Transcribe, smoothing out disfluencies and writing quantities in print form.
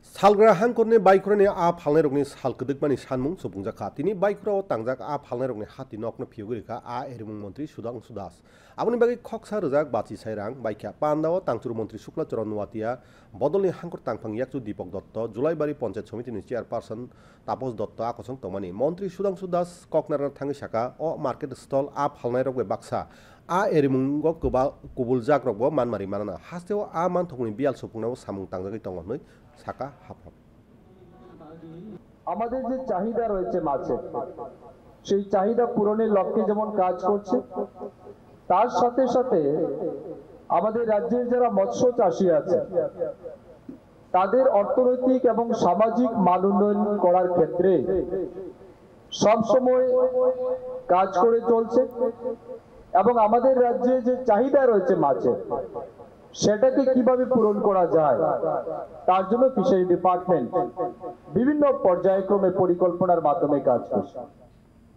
Salgra hangkorni baikroni a phalnai rokni salkdikmani sanmung supungjaka tini baikrao tangjak a phalnai rokni hati nokno phiyogurika a erimung mantri Sudhanshu Das aboni bagi khoksa rojak bachi sairang baikha pandao tangchuru mantri Shukla Charan Nuatia bodolni hangkor tangphang yakchu Deepak Dotto Julaibari Panchayat Somitini chairperson Tapos Dotto akosong tongmani mantri Sudhanshu Das koknarna thangi saka o market stall a phalnai rokbe baksa a erimungo kubuljak rokbo manmari manana hasteo a manthokni bial supungnao samung tangjagoi tongonoi saka hapap আমাদের যে চাহিদা রয়েছে মাছের সেই চাহিদা পূরণের লক্ষ্যে যেমন কাজ করছে তার সাথে সাথে আমাদের রাজ্যের যারা মৎস্য চাষী আছে তাদের অর্থনৈতিক এবং সামাজিক মান উন্নয়ন করার ক্ষেত্রে সব সময় কাজ করে চলছে এবং আমাদের রাজ্যে যে চাহিদা রয়েছে মাছের সেটাকে কিভাবে পূরণ করা যায় তার জন্য ফিশারি ডিপার্টমেন্ট বিভিন্ন পর্যায়ক্রমে পরিকল্পনার মাধ্যমে কাজ করছে।